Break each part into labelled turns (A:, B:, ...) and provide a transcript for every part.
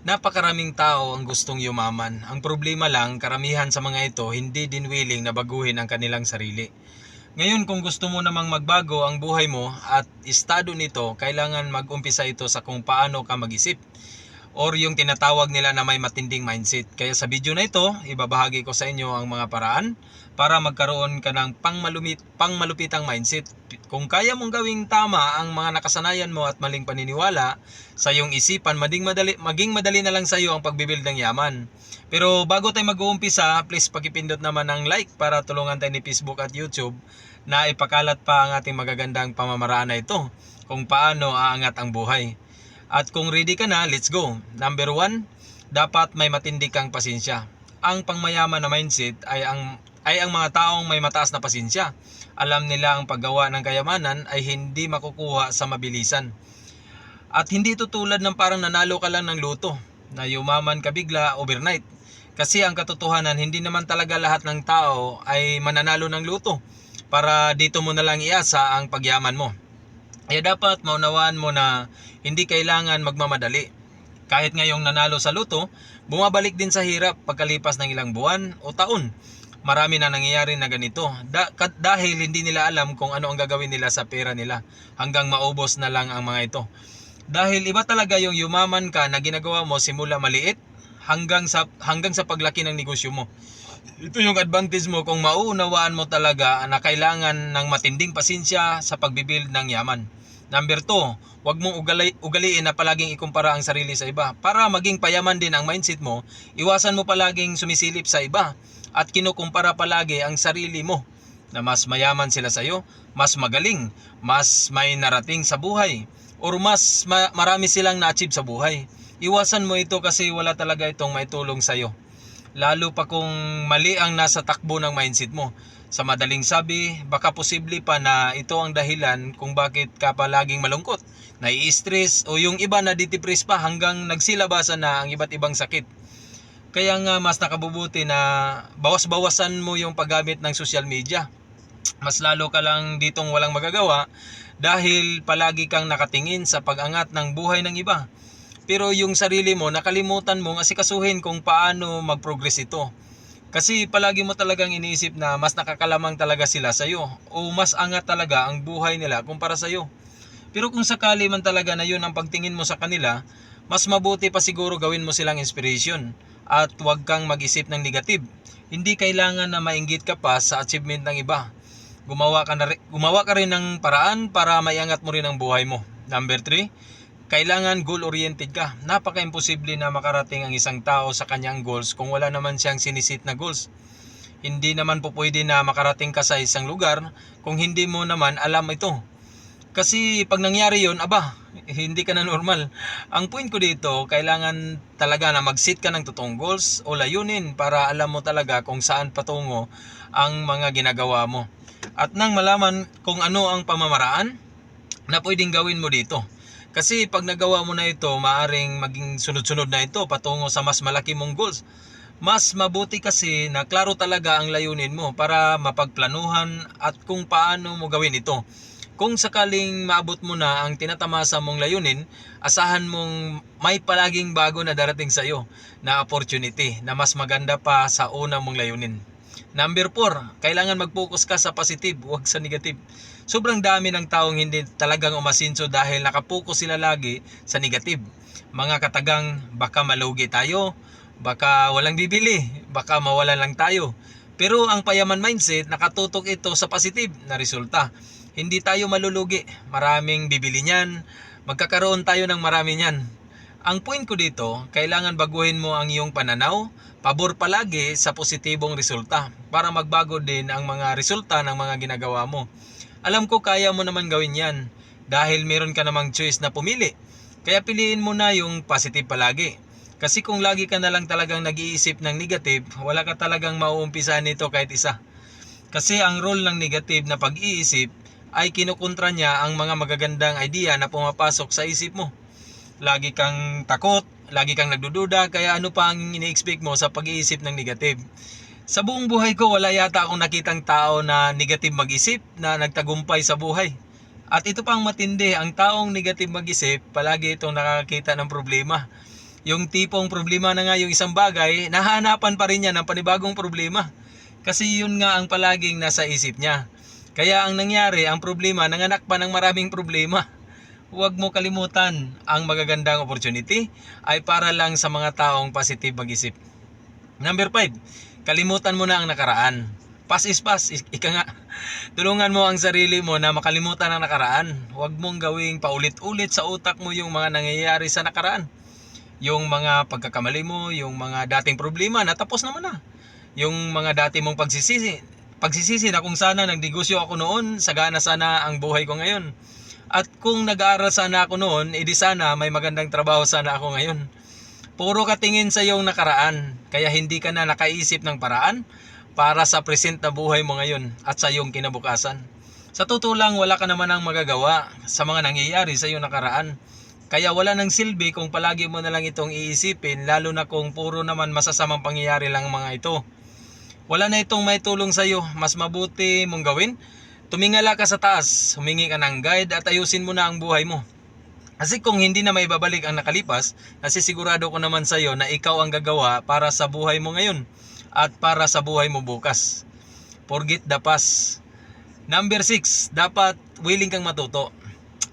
A: Napakaraming tao ang gustong yumaman. Ang problema lang, karamihan sa mga ito hindi din willing na baguhin ang kanilang sarili. Ngayon kung gusto mo namang magbago ang buhay mo at estado nito, kailangan mag-umpisa ito sa kung paano ka mag-isip or yung tinatawag nila na may matinding mindset. Kaya sa video na ito, ibabahagi ko sa inyo ang mga paraan para magkaroon ka ng pangmalupitang mindset. Kung kaya mong gawing tama ang mga nakasanayan mo at maling paniniwala sa iyong isipan, maging madali na lang sa iyo ang pagbibuild ng yaman. Pero bago tayo mag-uumpisa, please pakipindot naman ng like para tulungan tayo ni Facebook at YouTube na ipakalat pa ang ating magagandang pamamaraan na ito kung paano aangat ang buhay. At kung ready ka na, let's go. Number 1, dapat may matindi kang pasensya. Ang pangmayaman na mindset ay ang mga taong may mataas na pasensya. Alam nila ang paggawa ng kayamanan ay hindi makukuha sa mabilisan. At hindi ito tulad ng parang nanalo ka lang ng luto, na yumaman ka bigla overnight. Kasi ang katotohanan, hindi naman talaga lahat ng tao ay mananalo ng luto para dito mo na lang iasa ang pagyaman mo. Kaya dapat maunawaan mo na hindi kailangan magmamadali. Kahit ngayong nanalo sa luto, bumabalik din sa hirap pagkalipas ng ilang buwan o taon. Marami na nangyayari na ganito dahil hindi nila alam kung ano ang gagawin nila sa pera nila hanggang maubos na lang ang mga ito. Dahil iba talaga yung yumaman ka na ginagawa mo simula maliit hanggang sa paglaki ng negosyo mo. Ito yung advantage mo kung mauunawaan mo talaga na kailangan ng matinding pasensya sa pagbibuild ng yaman. Number 2, huwag mong ugaliin na palaging ikumpara ang sarili sa iba. Para maging payaman din ang mindset mo, iwasan mo palaging sumisilip sa iba at kinukumpara palagi ang sarili mo na mas mayaman sila sa iyo, mas magaling, mas may narating sa buhay, or mas marami silang na-achieve sa buhay. Iwasan mo ito kasi wala talaga itong maitulong sa iyo. Lalo pa kung mali ang nasa takbo ng mindset mo. Sa madaling sabi, baka posible pa na ito ang dahilan kung bakit ka palaging malungkot, nai-stress o yung iba na depressed pa hanggang nagsilabasan na ang iba't ibang sakit. Kaya nga mas nakabubuti na bawas-bawasan mo yung paggamit ng social media. Mas lalo ka lang ditong walang magagawa dahil palagi kang nakatingin sa pag-angat ng buhay ng iba. Pero yung sarili mo, nakalimutan mong asikasuhin kung paano mag-progress ito. Kasi palagi mo talagang iniisip na mas nakakalamang talaga sila sa iyo o mas angat talaga ang buhay nila kumpara sa iyo. Pero kung sakali man talaga na yun ang pagtingin mo sa kanila, mas mabuti pa siguro gawin mo silang inspiration at huwag kang mag-isip ng negative. Hindi kailangan na mainggit ka pa sa achievement ng iba. Gumawa ka rin ng paraan para maiangat mo rin ang buhay mo. Number 3, kailangan goal-oriented ka. Napaka-imposible na makarating ang isang tao sa kanyang goals kung wala naman siyang sinisit na goals. Hindi naman po pwede na makarating ka sa isang lugar kung hindi mo naman alam ito. Kasi pag nangyari yon, hindi ka na normal. Ang point ko dito, kailangan talaga na mag-set ka ng totoong goals o layunin para alam mo talaga kung saan patungo ang mga ginagawa mo. At nang malaman kung ano ang pamamaraan na pwedeng gawin mo dito. Kasi pag nagawa mo na ito, maaring maging sunod-sunod na ito patungo sa mas malaki mong goals. Mas mabuti kasi na klaro talaga ang layunin mo para mapagplanuhan at kung paano mo gawin ito. Kung sakaling maabot mo na ang tinatamasa mong layunin, asahan mong may palaging bago na darating sa iyo na opportunity na mas maganda pa sa una mong layunin. Number 4, kailangan mag-focus ka sa positive, huwag sa negative. Sobrang dami ng taong hindi talagang umasinso dahil nakapokus sila lagi sa negative. Mga katagang baka malugi tayo, baka walang bibili, baka mawalan lang tayo. Pero ang payaman mindset, nakatutok ito sa positive na resulta. Hindi tayo malulugi, maraming bibili niyan, magkakaroon tayo ng marami niyan. Ang point ko dito, kailangan baguhin mo ang iyong pananaw, pabor palagi sa positibong resulta para magbago din ang mga resulta ng mga ginagawa mo. Alam ko kaya mo naman gawin yan dahil meron ka namang choice na pumili. Kaya piliin mo na yung positive palagi. Kasi kung lagi ka na lang talagang nag-iisip ng negative, wala ka talagang mauumpisahan nito kahit isa. Kasi ang role ng negative na pag-iisip ay kinukontra niya ang mga magagandang idea na pumapasok sa isip mo. Lagi kang takot, lagi kang nagdududa, kaya ano pa ang ini-expect mo sa pag-iisip ng negative? Sa buong buhay ko, wala yata akong nakitang tao na negative mag-isip na nagtagumpay sa buhay. At ito pang matindi, ang taong negative mag-isip, palagi itong nakakakita ng problema. Yung tipong problema na nga yung isang bagay, nahahanapan pa rin niya ng panibagong problema. Kasi yun nga ang palaging nasa isip niya. Kaya ang nangyari, ang problema, nanganak pa ng maraming problema. Huwag mo kalimutan, ang magagandang opportunity ay para lang sa mga taong positive mag-isip. Number 5, kalimutan mo na ang nakaraan. Past is past, ika nga. Tulungan mo ang sarili mo na makalimutan ang nakaraan. Huwag mong gawing paulit-ulit sa utak mo yung mga nangyayari sa nakaraan. Yung mga pagkakamali mo, yung mga dating problema, natapos naman na. Yung mga dati mong pagsisisi na kung sana nagnegosyo ako noon, sagana sana ang buhay ko ngayon. At kung nag-aaral sana ako noon, edi sana may magandang trabaho sana ako ngayon. Puro ka tingin sa iyong nakaraan, kaya hindi ka na nakaisip ng paraan para sa present na buhay mo ngayon at sa iyong kinabukasan. Sa totoo lang, wala ka naman ang magagawa sa mga nangyayari sa iyong nakaraan. Kaya wala nang silbi kung palagi mo na lang itong iisipin, lalo na kung puro naman masasamang pangyayari lang mga ito. Wala na itong may tulong sa iyo. Mas mabuti mong gawin, tumingala ka sa taas, humingi ka ng guide at ayusin mo na ang buhay mo. Kasi kung hindi na may babalik ang nakalipas, nasisigurado ko naman sa iyo na ikaw ang gagawa para sa buhay mo ngayon at para sa buhay mo bukas. Forget the past. Number 6, dapat willing kang matuto.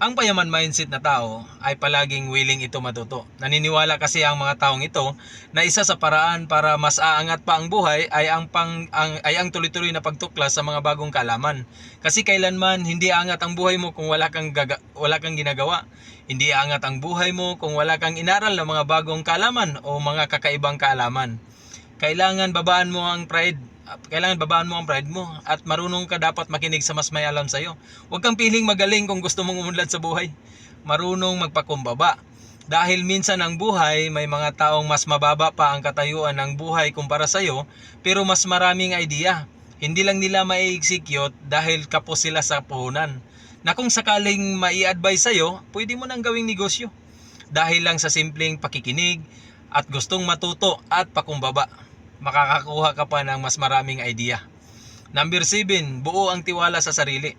A: Ang payaman mindset na tao ay palaging willing ito matuto. Naniniwala kasi ang mga taong ito na isa sa paraan para mas aangat pa ang buhay ay ang tuloy-tuloy na pagtuklas sa mga bagong kaalaman. Kasi kailanman hindi aangat ang buhay mo kung wala kang ginagawa. Hindi aangat ang buhay mo kung wala kang inaral ng mga bagong kaalaman o mga kakaibang kaalaman. Kailangan babaan mo ang pride mo at marunong ka dapat makinig sa mas may alam sa iyo. Huwag kang piling magaling kung gusto mong umunlad sa buhay. Marunong magpakumbaba. Dahil minsan ang buhay, may mga taong mas mababa pa ang katayuan ng buhay kumpara sa iyo, pero mas maraming idea. Hindi lang nila mai-execute dahil kapos sila sa puhunan. Na kung sakaling mai-advise sa iyo, pwede mo nang gawing negosyo. Dahil lang sa simpleng pakikinig at gustong matuto at pakumbaba, makakakuha ka pa ng mas maraming idea. Number 7, buo ang tiwala sa sarili.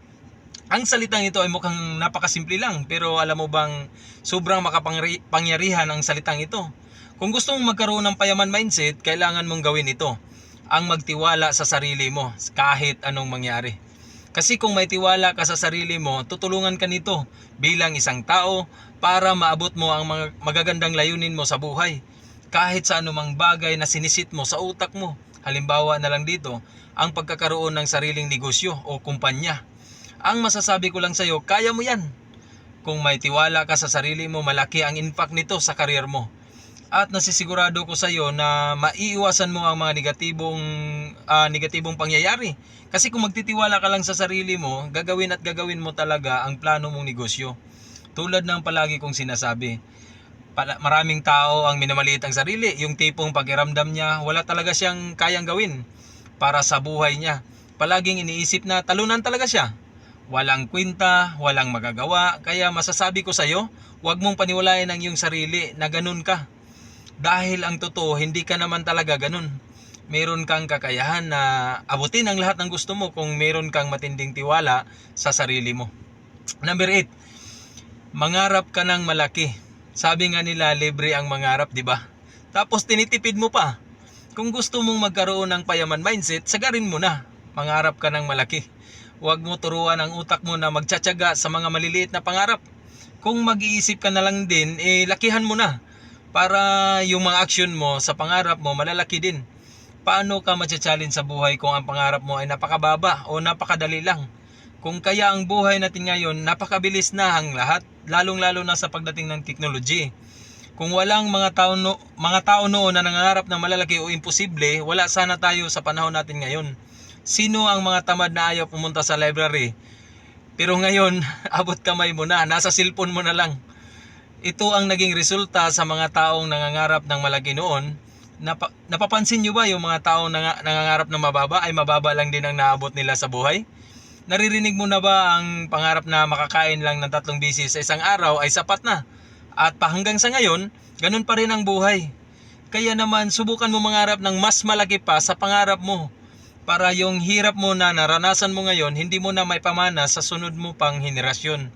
A: Ang salitang ito ay mukhang napakasimple lang, pero alam mo bang sobrang makapangyarihan ang salitang ito. Kung gusto mong magkaroon ng payaman mindset, kailangan mong gawin ito. Ang magtiwala sa sarili mo kahit anong mangyari. Kasi kung may tiwala ka sa sarili mo, tutulungan ka nito bilang isang tao para maabot mo ang mga magagandang layunin mo sa buhay. Kahit sa anumang bagay na sinisit mo sa utak mo. Halimbawa na lang dito, ang pagkakaroon ng sariling negosyo o kumpanya. Ang masasabi ko lang sa iyo, kaya mo yan. Kung may tiwala ka sa sarili mo, malaki ang impact nito sa career mo. At nasisigurado ko sa iyo na maiiwasan mo ang mga negatibong pangyayari. Kasi kung magtitiwala ka lang sa sarili mo, gagawin mo talaga ang plano mong negosyo. Tulad ng palagi kong sinasabi, maraming tao ang minamaliit ang sarili, yung tipong pakiramdam niya wala talaga siyang kayang gawin para sa buhay niya. Palaging iniisip na talunan talaga siya. Walang kwenta, walang magagawa, kaya masasabi ko sa iyo, huwag mong paniwalain ang iyong sarili na ganun ka. Dahil ang totoo, hindi ka naman talaga ganun. Meron kang kakayahan na abutin ang lahat ng gusto mo kung meron kang matinding tiwala sa sarili mo. Number 8, mangarap ka ng malaki. Sabi nga nila, libre ang mangarap, di ba? Tapos tinitipid mo pa. Kung gusto mong magkaroon ng payaman mindset, sagarin mo na. Mangarap ka ng malaki. Huwag mo turuan ang utak mo na magtsatsaga sa mga maliliit na pangarap. Kung mag-iisip ka na lang din, lakihan mo na. Para yung mga action mo sa pangarap mo malalaki din. Paano ka matcha-challenge sa buhay kung ang pangarap mo ay napakababa o napakadali lang? Kung kaya ang buhay natin ngayon, napakabilis na ang lahat, lalong-lalo na sa pagdating ng technology. Kung walang mga tao noon na nangangarap ng malalaki o imposible, wala sana tayo sa panahon natin ngayon. Sino ang mga tamad na ayaw pumunta sa library? Pero ngayon, abot kamay mo na, nasa cellphone mo na lang. Ito ang naging resulta sa mga taong nangangarap ng malaki noon. Napapansin nyo ba yung mga taong nangangarap ng mababa ay mababa lang din ang naabot nila sa buhay? Naririnig mo na ba ang pangarap na makakain lang ng 3 beses sa isang araw ay sapat na? At hanggang sa ngayon, ganun pa rin ang buhay. Kaya naman, subukan mo mangarap ng mas malaki pa sa pangarap mo. Para yung hirap mo na naranasan mo ngayon, hindi mo na may pamana sa sunod mo pang henerasyon.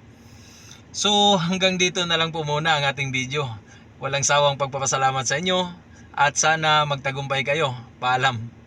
A: So hanggang dito na lang po muna ang ating video. Walang sawang pagpapasalamat sa inyo at sana magtagumpay kayo. Paalam.